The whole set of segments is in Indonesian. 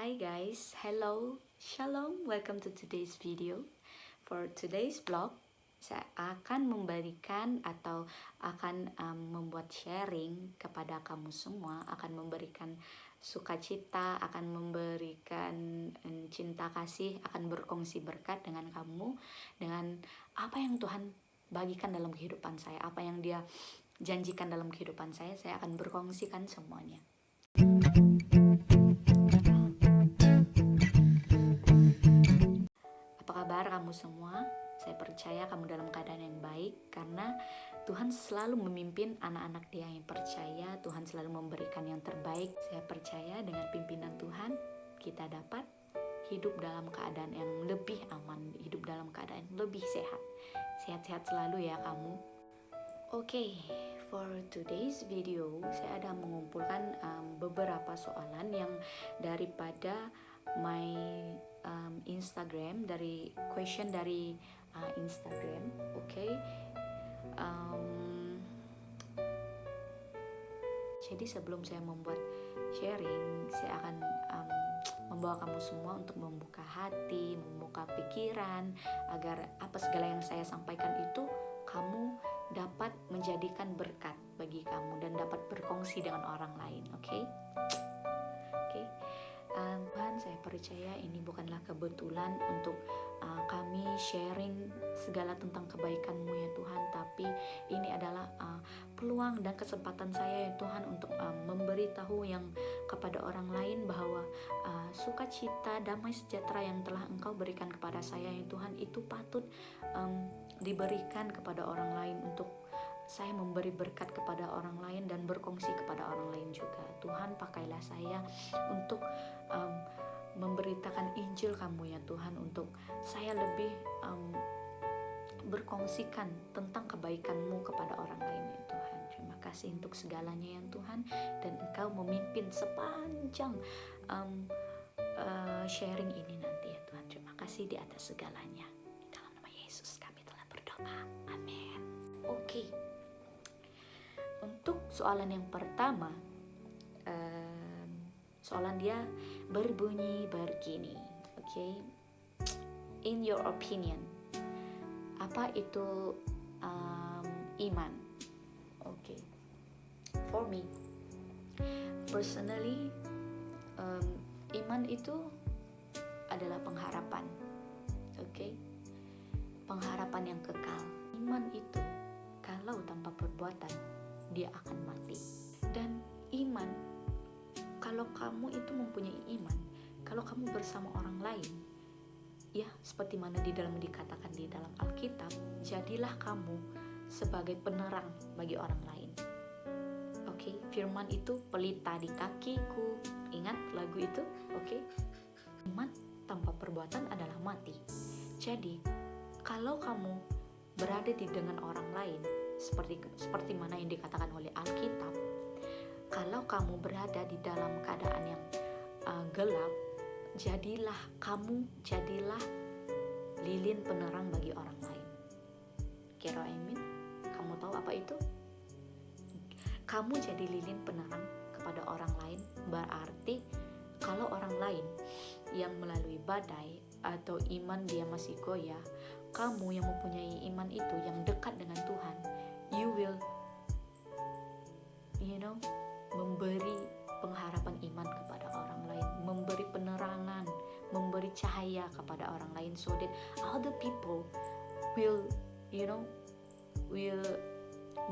Hi guys, hello, shalom, welcome to today's video. For today's vlog, saya akan memberikan atau akan membuat sharing kepada kamu semua, akan memberikan sukacita, akan memberikan cinta kasih, akan berkongsi berkat dengan kamu, dengan apa yang Tuhan bagikan dalam kehidupan saya, apa yang Dia janjikan dalam kehidupan saya akan berkongsikan semuanya. Apa kabar kamu semua? Saya percaya kamu dalam keadaan yang baik karena Tuhan selalu memimpin anak-anak Dia yang percaya. Tuhan selalu memberikan yang terbaik. Saya percaya dengan pimpinan Tuhan kita dapat hidup dalam keadaan yang lebih aman, hidup dalam keadaan yang lebih sehat. Sehat-sehat selalu ya kamu. Oke, for today's video saya ada mengumpulkan beberapa soalan yang daripada my Instagram, dari question dari Instagram. Oke. Jadi sebelum saya membuat sharing, saya akan membawa kamu semua untuk membuka hati, membuka pikiran, agar apa segala yang saya sampaikan itu kamu dapat menjadikan berkat bagi kamu dan dapat berkongsi dengan orang lain. Oke? Tuhan, saya percaya ini bukanlah kebetulan untuk kami sharing segala tentang kebaikan-Mu ya Tuhan, tapi ini adalah peluang dan kesempatan saya ya Tuhan untuk memberitahu yang kepada orang lain bahwa sukacita, damai sejahtera yang telah Engkau berikan kepada saya ya Tuhan itu patut diberikan kepada orang lain, untuk saya memberi berkat kepada orang lain dan berkongsi kepada orang lain juga. Tuhan, pakailah saya untuk memberitakan Injil kamu ya Tuhan, untuk saya lebih berkongsikan tentang kebaikan-Mu kepada orang lain ya Tuhan. Terima kasih untuk segalanya ya Tuhan, dan Engkau memimpin sepanjang sharing ini nanti ya Tuhan. Terima kasih di atas segalanya. Dalam nama Yesus kami telah berdoa. Amin. Oke. Untuk soalan yang pertama, soalan dia berbunyi begini. Okay? In your opinion, apa itu iman? Okay. For me, personally, iman itu adalah pengharapan. Okay? Pengharapan yang kekal. Iman itu kalau tanpa perbuatan dia akan mati. Dan iman, kalau kamu itu mempunyai iman, kalau kamu bersama orang lain, ya seperti mana di dalam dikatakan di dalam Alkitab, jadilah kamu sebagai penerang bagi orang lain. Oke, firman itu pelita di kakiku. Ingat lagu itu? Oke. Iman tanpa perbuatan adalah mati. Jadi, kalau kamu berada di dengan orang lain, seperti mana yang dikatakan oleh Alkitab, kalau kamu berada di dalam keadaan yang gelap, jadilah lilin penerang bagi orang lain. Kira amin? Kamu tahu apa itu? Kamu jadi lilin penerang kepada orang lain, berarti kalau orang lain yang melalui badai atau iman dia masih goyah, kamu yang mempunyai iman itu, yang dekat dengan Tuhan, you will memberi pengharapan iman kepada orang lain, memberi penerangan, memberi cahaya kepada orang lain, so that other people will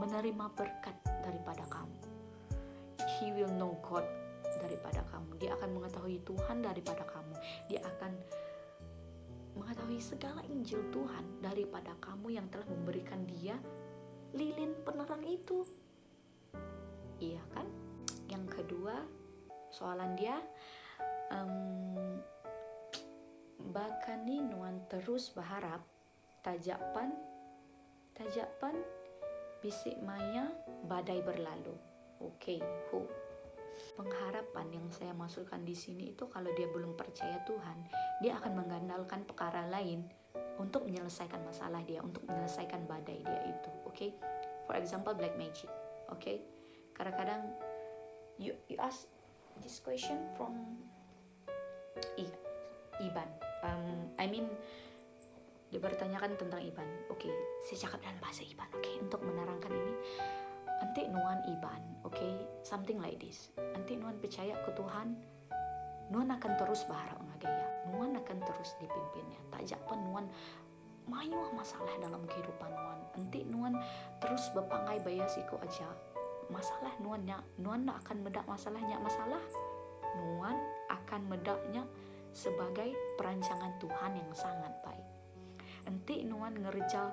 menerima berkat daripada kamu. He will know God daripada kamu. Dia akan mengetahui Tuhan daripada kamu. Dia akan mengetahui segala Injil Tuhan daripada kamu yang telah memberikan dia lilin penerang itu. Iya kan? Yang kedua, soalan dia, bakani nuan terus berharap tajapan bisik maya badai berlalu. Oke, pengharapan yang saya masukkan di sini itu, kalau dia belum percaya Tuhan, dia akan mengandalkan perkara lain untuk menyelesaikan masalah dia, untuk menyelesaikan badai dia itu. Okay? For example, black magic. Okay? Kadang-kadang you ask this question from Iban. I mean, dia bertanyakan tentang Iban. Oke, saya cakap dalam bahasa Iban. Oke, untuk menerangkan ini, nanti nuan Iban. Oke, something like this. Nanti nuan percaya ke Tuhan, nuan akan terus berharap ngagaya. Nuan akan terus dipimpinnya. Tak japan nuan mayu masalah dalam kehidupan nuan. Nanti nuan terus berpangai bayasiku aja. Masalah nuan akan medak masalahnya masalah. Nuan akan medaknya sebagai perancangan Tuhan yang sangat baik. Nanti nuan ngerja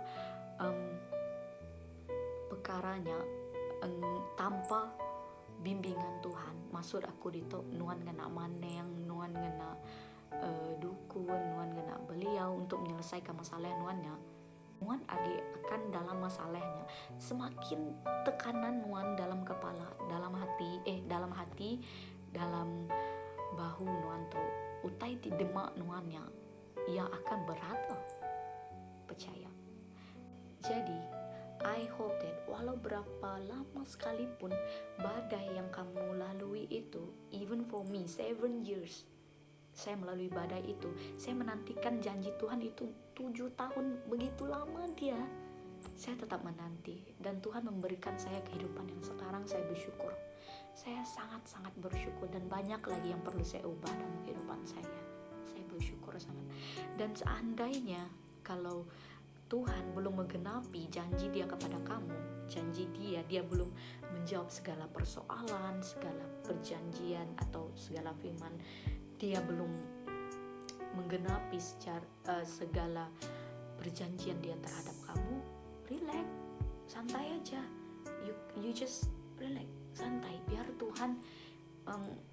perkaranya tanpa bimbingan Tuhan. Maksud aku itu nuan ngena maneng, nuan ngena dukun, nuan ngena beliau untuk menyelesaikan masalah nuannya. Nuan akan dalam masalahnya semakin tekanan nuan dalam kepala, dalam hati, dalam bahu nuan tuh utai ti demak nuannya yang akan berat percaya. Jadi I hope that walau berapa lama sekalipun badai yang kamu lalui itu, even for me 7 years saya melalui badai itu, saya menantikan janji Tuhan itu 7 tahun, begitu lama dia. Saya tetap menanti dan Tuhan memberikan saya kehidupan yang sekarang. Saya bersyukur. Saya sangat-sangat bersyukur dan banyak lagi yang perlu saya ubah dalam kehidupan saya. Saya bersyukur sangat. Dan seandainya kalau Tuhan belum menggenapi janji dia kepada kamu, janji dia belum menjawab segala persoalan, segala perjanjian atau segala firman, dia belum menggenapi segala perjanjian dia terhadap kamu, relax, santai aja. You just relax, santai, biar Tuhan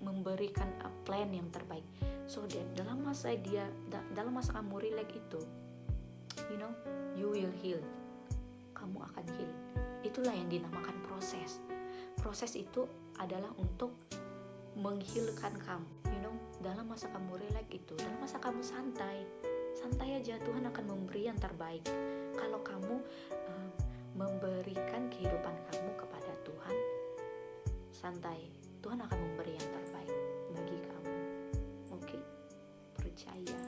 memberikan plan yang terbaik. So that dalam masa kamu relax itu, you will heal. Kamu akan heal. Itulah yang dinamakan proses. Proses itu adalah untuk menghilkan kamu. Dalam masa kamu relax itu, dalam masa kamu santai aja, Tuhan akan memberi yang terbaik. Kalau kamu memberikan kehidupan kamu kepada Tuhan, santai, Tuhan akan memberi yang terbaik bagi kamu. Oke? Percaya.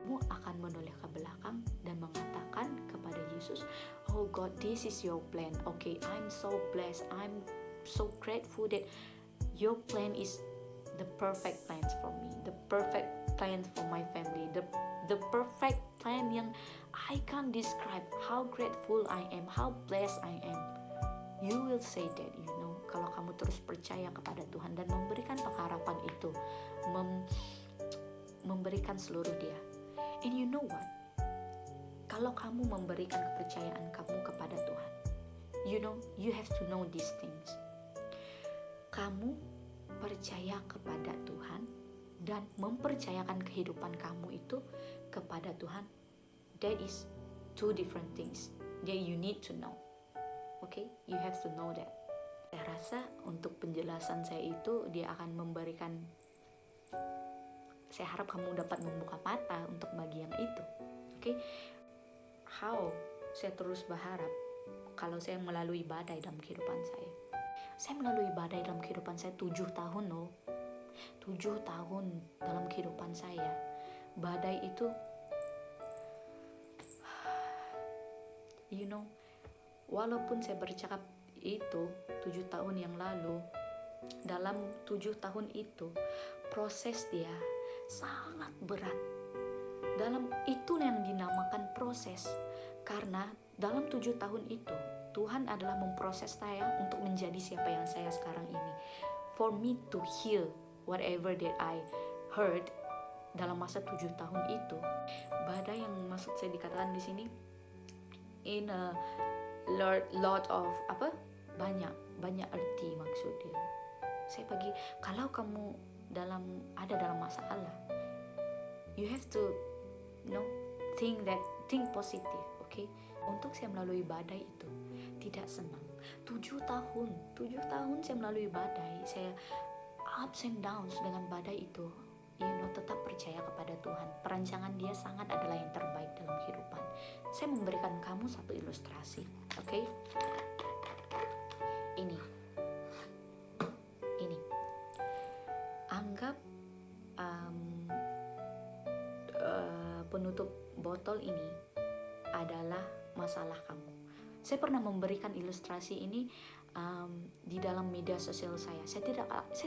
Kamu akan menoleh ke belakang dan mengatakan kepada Yesus, "Oh God, this is your plan. Okay, I'm so blessed. I'm so grateful that your plan is the perfect plans for me, the perfect plans for my family, the perfect plan yang I can't describe how grateful I am, how blessed I am." You will say that, kalau kamu terus percaya kepada Tuhan dan memberikan pengharapan itu, memberikan seluruh dia. And you know what? Kalau kamu memberikan kepercayaan kamu kepada Tuhan, you have to know these things. Kamu percaya kepada Tuhan dan mempercayakan kehidupan kamu itu kepada Tuhan, that is two different things that you need to know. Okay, you have to know that. Saya rasa untuk penjelasan saya itu dia akan memberikan, saya harap kamu dapat membuka mata untuk bagian itu. Okay, how saya terus berharap kalau saya melalui badai dalam kehidupan saya. Saya melalui badai dalam kehidupan saya 7 tahun 7 tahun dalam kehidupan saya. Badai itu walaupun saya bercakap itu 7 tahun yang lalu, dalam 7 tahun itu proses dia sangat berat. Dalam itu yang dinamakan proses, karena dalam 7 tahun itu Tuhan adalah memproses saya untuk menjadi siapa yang saya sekarang ini. For me to heal whatever that I heard dalam masa 7 tahun itu. Badai yang maksud saya dikatakan di sini in a lot of banyak arti maksudnya. Saya kalau kamu ada dalam masalah, you have to think positive, okay? Untuk saya melalui badai itu tidak senang. 7 tahun saya melalui badai, saya ups and downs dengan badai itu. Tetap percaya kepada Tuhan. Perancangan dia sangat adalah yang terbaik dalam kehidupan. Saya memberikan kamu satu ilustrasi, okay? Ini. Anggap botol ini adalah masalah kamu. Saya pernah memberikan ilustrasi ini di dalam media sosial saya. Saya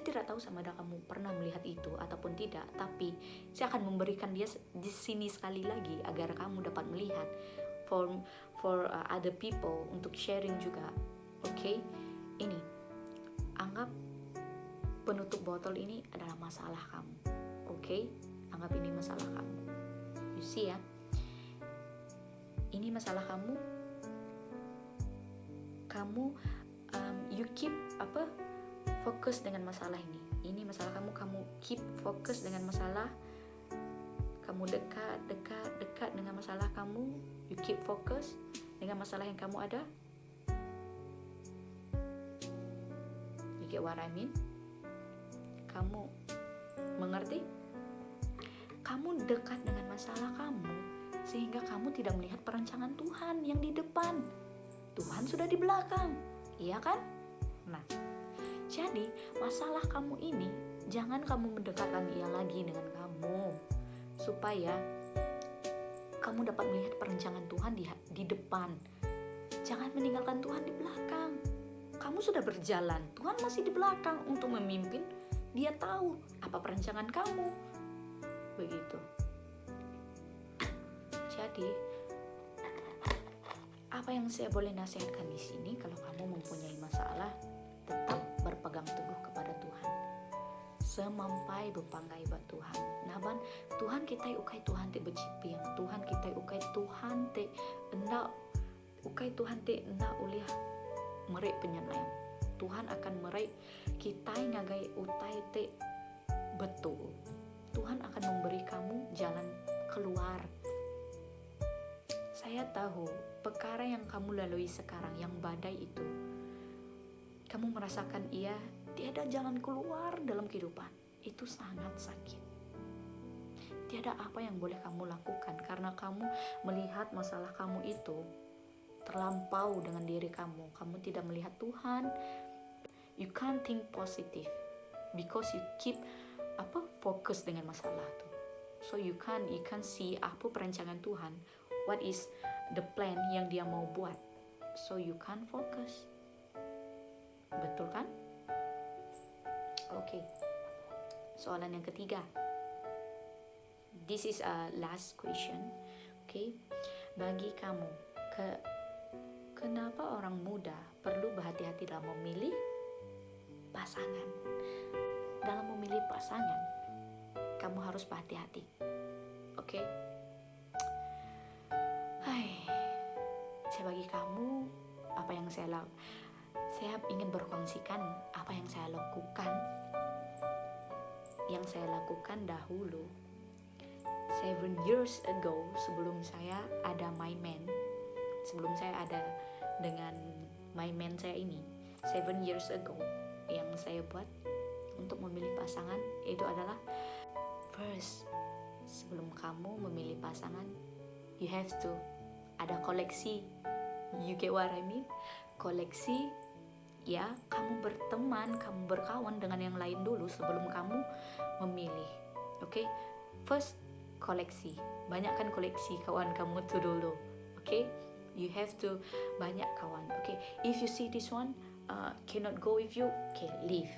tidak tahu sama ada kamu pernah melihat itu ataupun tidak, tapi saya akan memberikan dia di sini sekali lagi agar kamu dapat melihat for other people, untuk sharing juga. Oke? Ini anggap penutup botol ini adalah masalah kamu. Oke? Anggap ini masalah kamu. You see ya? Ini masalah kamu. You keep fokus dengan masalah ini. Ini masalah kamu keep fokus dengan masalah. Kamu dekat dengan masalah kamu. You keep fokus dengan masalah yang kamu ada. You get what I mean? Kamu mengerti? Kamu dekat dengan masalah kamu sehingga kamu tidak melihat perancangan Tuhan yang di depan. Tuhan sudah di belakang, iya kan? Nah, jadi masalah kamu ini jangan kamu mendekatkan ia lagi dengan kamu, supaya kamu dapat melihat perancangan Tuhan di depan. Jangan meninggalkan Tuhan di belakang. Kamu sudah berjalan, Tuhan masih di belakang untuk memimpin. Dia tahu apa perancangan kamu. Begitu. Jadi, apa yang saya boleh nasihatkan di sini, kalau kamu mempunyai masalah, tetap berpegang teguh kepada Tuhan. Semampai berpanggai buat Tuhan. Naban Tuhan kita ukai Tuhan te bercipiang. Tuhan kita ukai Tuhan te endak uliah merek penyenang. Tuhan akan merek kita ngagai utai te betul. Tuhan akan memberi kamu jalan keluar. Saya tahu perkara yang kamu lalui sekarang, yang badai itu, kamu merasakan tiada jalan keluar dalam kehidupan. Itu sangat sakit. Tiada apa yang boleh kamu lakukan karena kamu melihat masalah kamu itu terlampau dengan diri kamu. Kamu tidak melihat Tuhan. You can't think positive because you keep fokus dengan masalah itu. So you can't see apa perancangan Tuhan. What is the plan yang dia mau buat. So you can't focus. Betul kan? Oke. Soalan yang ketiga. This is a last question. Oke. Bagi kamu, kenapa orang muda perlu berhati-hati dalam memilih pasangan? Dalam memilih pasangan, kamu harus berhati-hati. Oke? Saya bagi kamu apa yang saya ingin berkongsikan apa yang saya lakukan. Yang saya lakukan dahulu 7 years ago, sebelum saya ada my man, sebelum saya ada dengan my man saya ini, 7 years ago, yang saya buat untuk memilih pasangan itu adalah, first, sebelum kamu memilih pasangan, you have to ada koleksi. You get what I mean? Koleksi, ya, kamu berteman, kamu berkawan dengan yang lain dulu sebelum kamu memilih. Oke? First, koleksi. Banyakkan koleksi kawan kamu tuh dulu. Oke? You have to banyak kawan. Oke? If you see this one cannot go with you, okay, leave.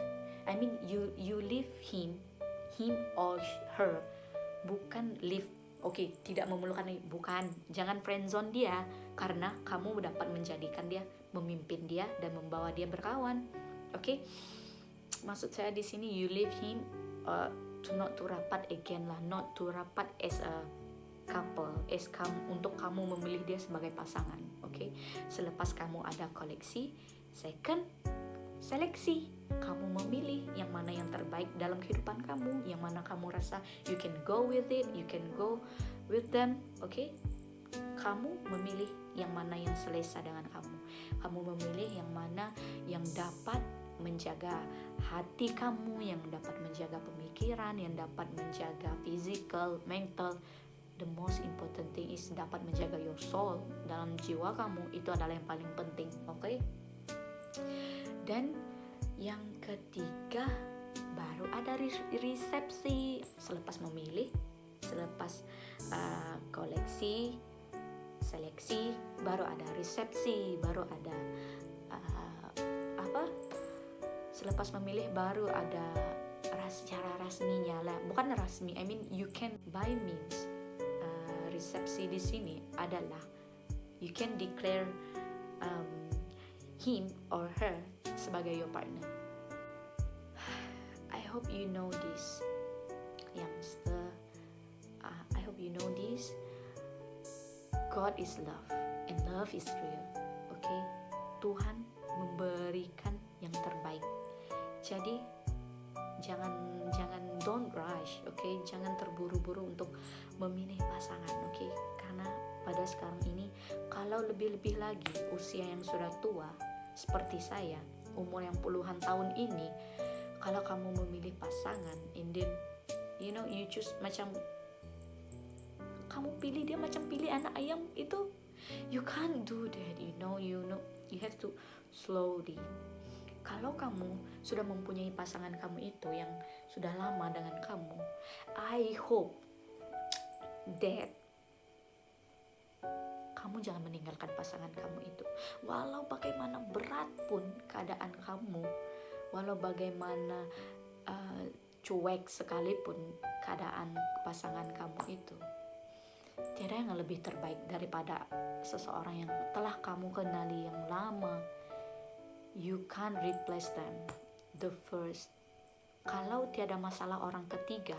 I mean you leave him or her. Bukan leave. Oke, tidak memerlukan, bukan, jangan friendzone dia karena kamu dapat menjadikan dia, memimpin dia dan membawa dia berkawan. Oke? Maksud saya di sini you leave him to not to rapat again lah, not to rapat as a couple, untuk kamu memilih dia sebagai pasangan. Oke? Selepas kamu ada koleksi, second, seleksi. Kamu memilih yang mana yang terbaik dalam kehidupan kamu, yang mana kamu rasa you can go with it, you can go with them. Oke? Kamu memilih yang mana yang selesa dengan kamu. Kamu memilih yang mana yang dapat menjaga hati kamu, yang dapat menjaga pemikiran, yang dapat menjaga physical, mental. The most important thing is dapat menjaga your soul, dalam jiwa kamu. Itu adalah yang paling penting. Oke? Dan yang ketiga, baru ada resepsi. Selepas memilih, selepas koleksi, seleksi, baru ada resepsi, baru ada selepas memilih baru ada cara rasminya lah. Bukan rasmi, I mean you can by means resepsi di sini adalah you can declare him or her sebagai your partner. I hope you know this, youngster. I hope you know this. God is love and love is real. Okay? Tuhan memberikan yang terbaik. Jadi jangan don't rush, okay? Jangan terburu-buru untuk memilih pasangan, okay? Karena pada sekarang ini kalau lebih-lebih lagi usia yang sudah tua seperti saya, umur yang puluhan tahun ini, kalau kamu memilih pasangan and then you choose macam kamu pilih dia macam pilih anak ayam, itu you can't do that, you have to slowly. Kalau kamu sudah mempunyai pasangan kamu itu yang sudah lama dengan kamu, I hope that kamu jangan meninggalkan pasangan kamu itu. Walau bagaimana berat pun keadaan kamu, walau bagaimana cuek sekalipun keadaan pasangan kamu itu, tiada yang lebih terbaik daripada seseorang yang telah kamu kenali yang lama. You can't replace them. The first, kalau tiada masalah orang ketiga,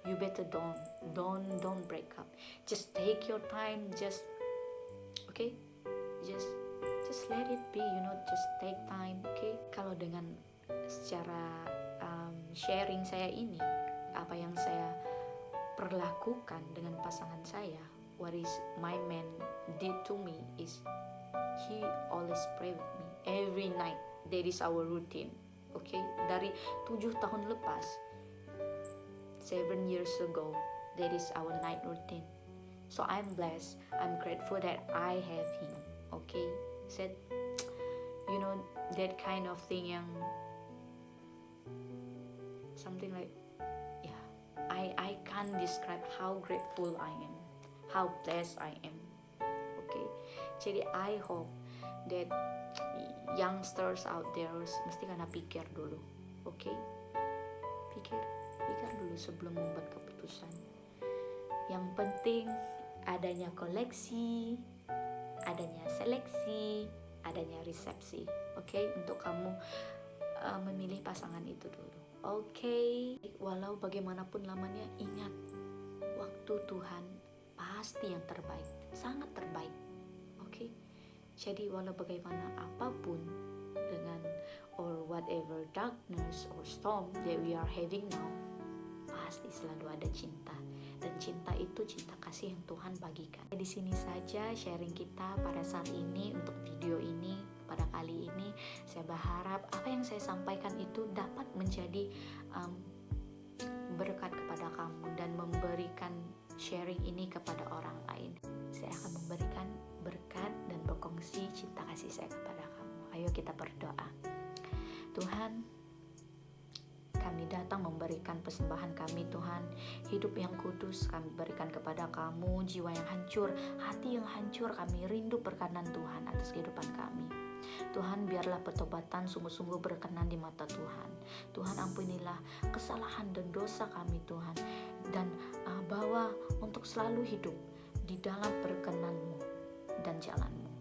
you better don't break up. Just take your time, just let it be, just take time, okay? Kalau dengan secara sharing saya ini, apa yang saya perlakukan dengan pasangan saya, what is my man did to me is he always pray with me every night. That is our routine, okay? Dari 7 tahun lepas, 7 years ago, that is our night routine. So I'm blessed, I'm grateful that I have him, okay? Said, that kind of thing yang something like, yeah, I can't describe how grateful I am, how blessed I am, okay? Jadi I hope that youngsters out there mesti kena pikir dulu, okay? Pikir dulu sebelum membuat keputusan. Yang penting adanya koleksi, adanya seleksi, adanya resepsi, okay? Untuk kamu memilih pasangan itu dulu, okay? Walau bagaimanapun lamanya, ingat, waktu Tuhan pasti yang terbaik, sangat terbaik, okay? Jadi walau bagaimana apapun dengan or whatever darkness or storm that we are having now, pasti selalu ada cinta. Dan cinta itu cinta kasih yang Tuhan bagikan. Di sini saja sharing kita pada saat ini untuk video ini. Pada kali ini saya berharap apa yang saya sampaikan itu dapat menjadi berkat kepada kamu dan memberikan sharing ini kepada orang lain. Saya akan memberikan berkat dan berkongsi cinta kasih saya kepada kamu. Ayo kita berdoa. Tuhan, kami datang memberikan persembahan kami, Tuhan. Hidup yang kudus kami berikan kepada kamu. Jiwa yang hancur, hati yang hancur, kami rindu perkenan Tuhan atas kehidupan kami. Tuhan, biarlah pertobatan sungguh-sungguh berkenan di mata Tuhan. Tuhan, ampunilah kesalahan dan dosa kami, Tuhan. Dan bawa untuk selalu hidup di dalam perkenan-Mu dan jalan-Mu.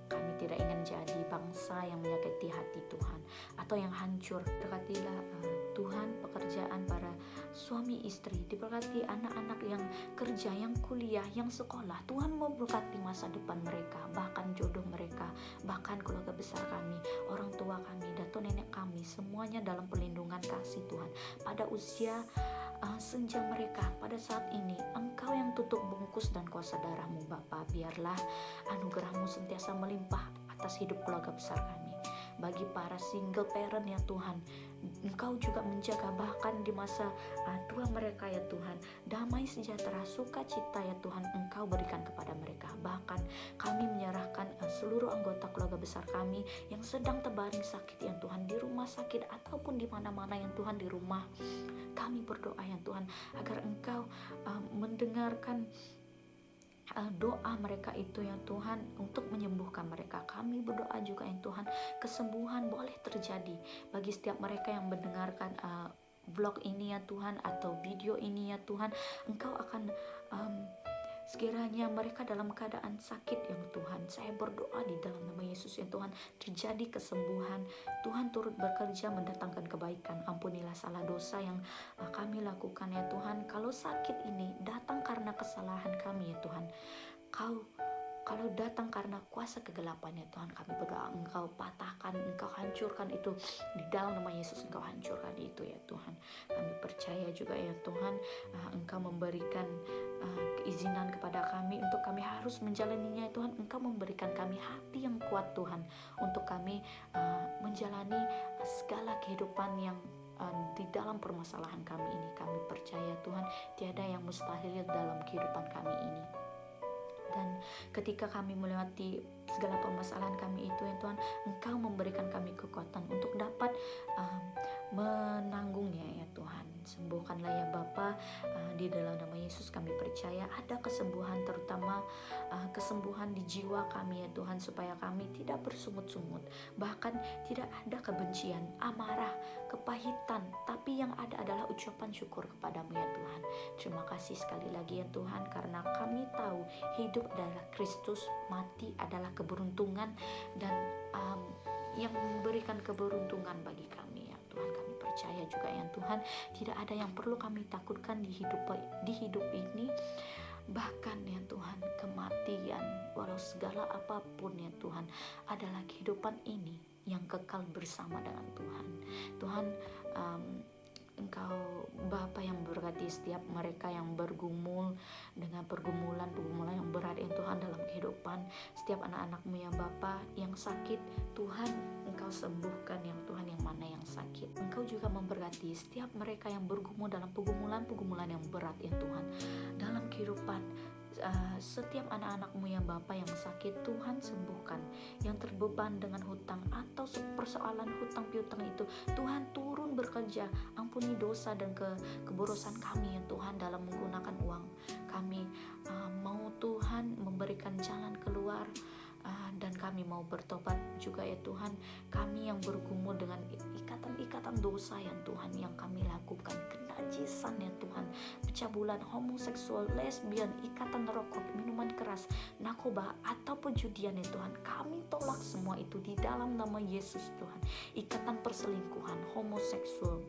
Kami tidak ingin jadi bangsa yang menyakiti hati Tuhan atau yang hancur. Berkatilah Tuhan pekerjaan para suami istri, diberkati anak-anak yang kerja, yang kuliah, yang sekolah. Tuhan mau berkati masa depan mereka, bahkan jodoh mereka, bahkan keluarga besar kami, orang tua kami, datuk nenek kami, semuanya dalam perlindungan kasih Tuhan. Pada usia senja mereka pada saat ini, Engkau yang tutup bungkus dan kuasa darah-Mu Bapa, biarlah anugerah-Mu sentiasa melimpah atas hidup keluarga besar kami. bagi para single parent ya Tuhan, Engkau juga menjaga bahkan di masa tua mereka ya Tuhan. Damai sejahtera, sukacita ya Tuhan Engkau berikan kepada mereka. Bahkan kami menyerahkan seluruh anggota keluarga besar kami yang sedang terbaring sakit ya Tuhan, di rumah sakit ataupun di mana-mana yang Tuhan, di rumah. Kami berdoa ya Tuhan agar Engkau mendengarkan doa mereka itu ya Tuhan, untuk menyembuhkan mereka. Kami berdoa juga ya Tuhan, kesembuhan boleh terjadi bagi setiap mereka yang mendengarkan vlog ini ya Tuhan, atau video ini ya Tuhan. Engkau akan sekiranya mereka dalam keadaan sakit ya Tuhan, saya berdoa di dalam nama Yesus ya Tuhan, terjadi kesembuhan. Tuhan turut bekerja mendatangkan kebaikan. Ampunilah salah dosa yang kami lakukan ya Tuhan. Kalau sakit ini datang karena kesalahan kami ya Tuhan, kalau datang karena kuasa kegelapan ya Tuhan, kami berdoa Engkau patahkan, Engkau hancurkan itu di dalam nama Yesus. Engkau hancurkan itu ya Tuhan. Kami percaya juga ya Tuhan, Engkau memberikan keizinan kepada kami untuk kami harus menjalaninya ya Tuhan. Engkau memberikan kami hati yang kuat Tuhan, untuk kami menjalani segala kehidupan yang di dalam permasalahan kami ini. Kami percaya Tuhan, tiada yang mustahil dalam kehidupan kami ini. Dan ketika kami melewati segala permasalahan kami itu ya Tuhan, Engkau memberikan kami kekuatan untuk dapat menanggungnya ya Tuhan. Sembuhkanlah ya Bapa, di dalam nama Yesus kami percaya ada kesembuhan, terutama kesembuhan di jiwa kami ya Tuhan, supaya kami tidak bersungut-sungut, bahkan tidak ada kebencian, amarah, kepahitan, tapi yang ada adalah ucapan syukur kepadamu ya Tuhan. Terima kasih sekali lagi ya Tuhan, karena kami tahu hidup adalah Kristus, mati adalah keberuntungan, dan yang memberikan keberuntungan bagi kami ya Tuhan. Kami percaya juga ya Tuhan, tidak ada yang perlu kami takutkan di hidup ini. Bahkan ya Tuhan, kematian, walau segala apapun ya Tuhan, adalah kehidupan ini yang kekal bersama dengan Tuhan. Tuhan, Engkau Bapa yang berkati setiap mereka yang bergumul dengan pergumulan yang berat ya Tuhan dalam kehidupan. Setiap anak-anak-Mu ya Bapa yang sakit, Tuhan Engkau sembuhkan yang Tuhan, yang mana yang sakit. Engkau juga memberkati setiap mereka yang bergumul dalam pergumulan yang berat ya Tuhan dalam kehidupan. Setiap anak-anak-Mu ya Bapa yang sakit, Tuhan sembuhkan. Yang terbeban dengan hutang atau persoalan hutang piutang itu, Tuhan turun bekerja. Ampuni dosa dan keborosan kami ya Tuhan dalam menggunakan uang kami. Mau Tuhan memberikan jalan keluar, dan kami mau bertobat juga ya Tuhan. Kami yang bergumul dengan ikatan-ikatan dosa ya Tuhan yang kami lakukan, kenajisan ya Tuhan, pencabulan, homoseksual, lesbian, ikatan rokok, minuman keras, narkoba, atau perjudian ya Tuhan, kami tolak semua itu di dalam nama Yesus Tuhan. Ikatan perselingkuhan, homoseksual,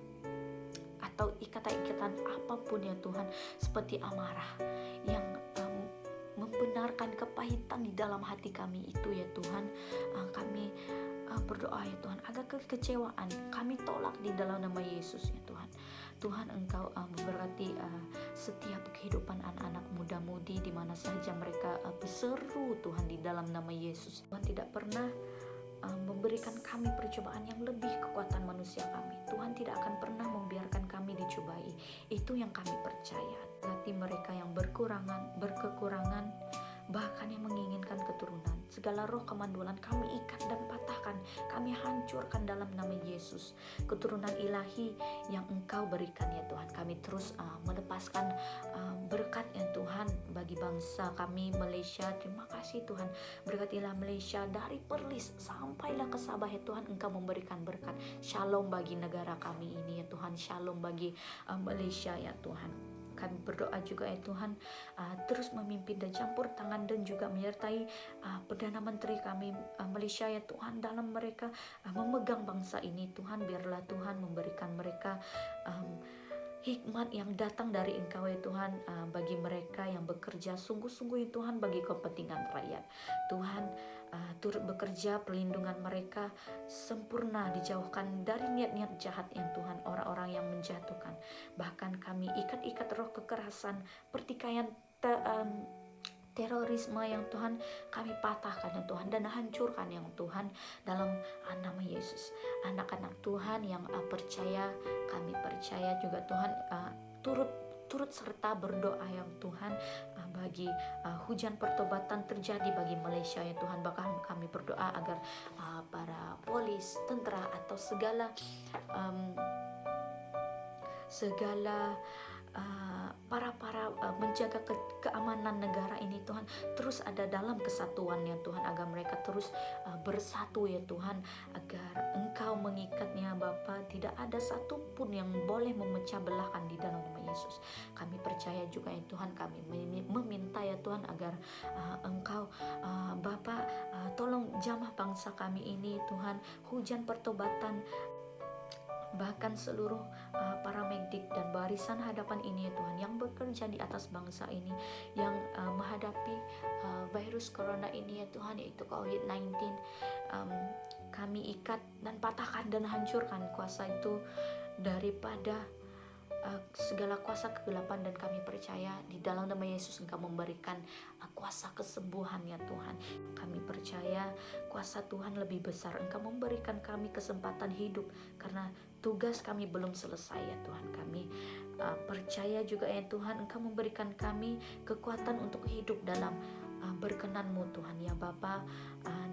atau ikatan-ikatan apapun ya Tuhan, seperti amarah yang membenarkan kepahitan di dalam hati kami itu ya Tuhan, kami berdoa ya Tuhan agar kekecewaan kami tolak di dalam nama Yesus ya Tuhan. Tuhan Engkau memberkati setiap kehidupan anak-anak muda-mudi di mana saja mereka berseru Tuhan di dalam nama Yesus. Tuhan tidak pernah memberikan kami percobaan yang lebih kekuatan manusia kami. Tuhan tidak akan pernah membiarkan kami dicobai. Itu yang kami percaya. Berarti mereka yang berkekurangan, bahkan yang menginginkan keturunan, segala roh kemandulan kami ikat dan patahkan, kami hancurkan dalam nama Yesus. Keturunan ilahi yang Engkau berikan ya Tuhan, kami terus melepaskan berkat ya Tuhan bagi bangsa kami Malaysia. Terima kasih Tuhan, berkatilah Malaysia dari Perlis sampailah ke Sabah ya Tuhan. Engkau memberikan berkat, shalom bagi negara kami ini ya Tuhan, shalom bagi Malaysia ya Tuhan. Kami berdoa juga ya Tuhan, terus memimpin dan campur tangan dan juga menyertai Perdana Menteri kami Malaysia ya Tuhan, dalam mereka memegang bangsa ini Tuhan. Biarlah Tuhan memberikan mereka hikmat yang datang dari Engkau ya Tuhan, bagi mereka yang bekerja sungguh-sungguh ya Tuhan bagi kepentingan rakyat. Tuhan turut bekerja, perlindungan mereka sempurna, dijauhkan dari niat-niat jahat yang Tuhan, orang-orang yang menjatuhkan. Bahkan kami ikat-ikat roh kekerasan, pertikaian, terorisme yang Tuhan kami patahkan ya Tuhan, dan hancurkan yang Tuhan dalam nama Yesus. Anak-anak Tuhan yang percaya, kami percaya juga Tuhan turut serta berdoa yang Tuhan bagi hujan pertobatan terjadi bagi Malaysia ya Tuhan. Bahkan kami berdoa agar para polis, tentara atau segala para menjaga keamanan negara ini Tuhan terus ada dalam kesatuan ya Tuhan, agar mereka terus bersatu ya Tuhan, agar Engkau mengikatnya Bapa, tidak ada satupun yang boleh memecah belahkan di dalam nama Yesus. Kami percaya juga ya Tuhan, kami meminta ya Tuhan agar Engkau Bapa tolong jamah bangsa kami ini Tuhan, hujan pertobatan, bahkan seluruh para medik dan barisan hadapan ini ya Tuhan, yang bekerja di atas bangsa ini yang menghadapi virus corona ini ya Tuhan, yaitu COVID-19. Kami ikat dan patahkan dan hancurkan kuasa itu daripada segala kuasa kegelapan, dan kami percaya di dalam nama Yesus Engkau memberikan kuasa kesembuhan ya Tuhan. Kami percaya kuasa Tuhan lebih besar, Engkau memberikan kami kesempatan hidup karena tugas kami belum selesai ya Tuhan. Kami percaya juga ya Tuhan, Engkau memberikan kami kekuatan untuk hidup dalam berkenan-Mu Tuhan ya Bapa.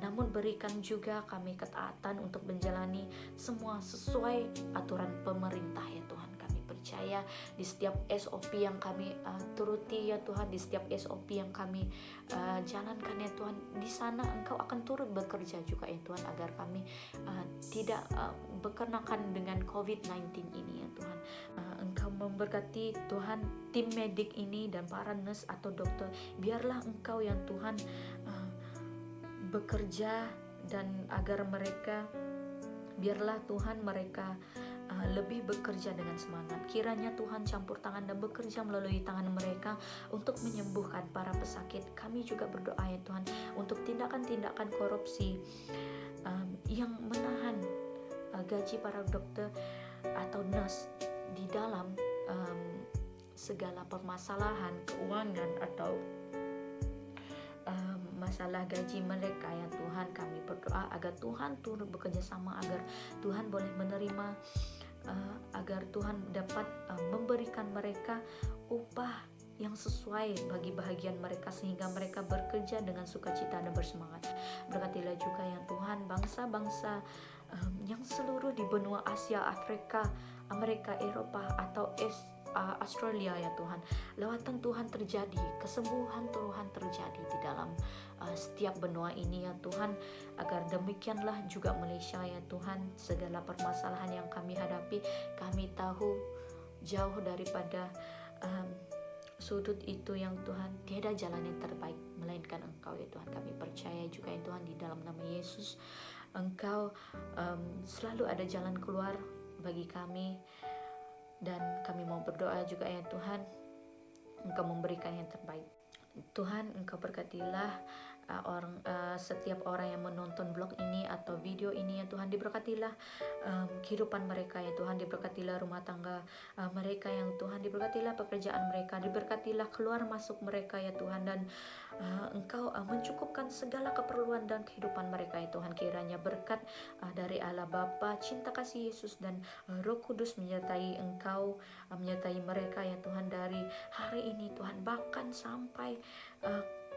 Namun berikan juga kami ketaatan untuk menjalani semua sesuai aturan pemerintah ya Tuhan. Kami percaya di setiap SOP yang kami turuti ya Tuhan, di setiap SOP yang kami jalankan ya Tuhan, di sana Engkau akan turut bekerja juga ya Tuhan, agar kami tidak berkenakan dengan COVID-19 ini ya Tuhan. Engkau memberkati Tuhan tim medik ini dan para nurse atau dokter, biarlah Engkau yang Tuhan bekerja, dan agar mereka, biarlah Tuhan mereka lebih bekerja dengan semangat. Kiranya Tuhan campur tangan dan bekerja melalui tangan mereka untuk menyembuhkan para pesakit. Kami juga berdoa ya Tuhan untuk tindakan-tindakan korupsi yang menahan gaji para dokter atau nurse di dalam segala permasalahan keuangan atau masalah gaji mereka ya Tuhan. Kami berdoa agar Tuhan turut bekerja sama, agar Tuhan boleh menerima, agar Tuhan dapat memberikan mereka upah yang sesuai bagi bahagian mereka, sehingga mereka bekerja dengan sukacita dan bersemangat. Berkatilah juga ya Tuhan bangsa-bangsa yang seluruh di benua Asia, Afrika, Amerika, Eropa atau Australia ya Tuhan. Lawatan Tuhan terjadi, kesembuhan Tuhan terjadi di dalam setiap benua ini ya Tuhan, agar demikianlah juga Malaysia ya Tuhan. Segala permasalahan yang kami hadapi, kami tahu jauh daripada sudut itu yang Tuhan, tiada jalan yang terbaik melainkan Engkau ya Tuhan. Kami percaya juga ya Tuhan, di dalam nama Yesus Engkau selalu ada jalan keluar bagi kami, dan kami mau berdoa juga ya Tuhan, Engkau memberikan yang terbaik. Tuhan, Engkau berkatilah setiap orang yang menonton vlog ini atau video ini ya Tuhan. Diberkatilah kehidupan mereka ya Tuhan, diberkatilah rumah tangga mereka yang Tuhan, diberkatilah pekerjaan mereka, diberkatilah keluar masuk mereka ya Tuhan, dan Engkau mencukupkan segala keperluan dan kehidupan mereka ya Tuhan. Kiranya berkat dari Allah Bapa, cinta kasih Yesus dan Roh Kudus menyertai Engkau, menyertai mereka ya Tuhan, dari hari ini Tuhan, bahkan sampai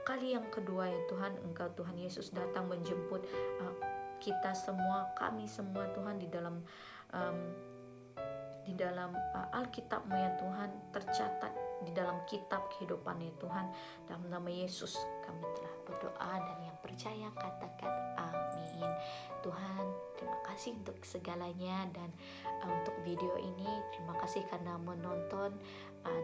kali yang kedua ya Tuhan, Engkau Tuhan Yesus datang menjemput kita semua, kami semua Tuhan, di dalam Alkitab-Mu ya Tuhan, tercatat di dalam kitab kehidupan ya Tuhan. Dalam nama Yesus kami telah berdoa, dan yang percaya katakan amin. Tuhan, terima kasih untuk segalanya, dan untuk video ini terima kasih karena menonton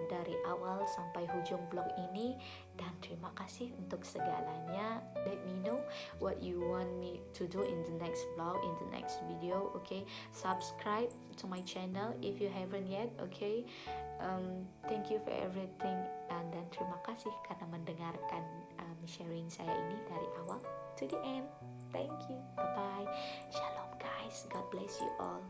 dari awal sampai hujung vlog ini, dan terima kasih untuk segalanya. Let me know what you want me to do in the next vlog, in the next video. Okay, subscribe to my channel if you haven't yet. Okay, thank you for everything, dan terima kasih karena mendengarkan sharing saya ini dari awal to the end. Thank you. Bye bye. Shalom guys. God bless you all.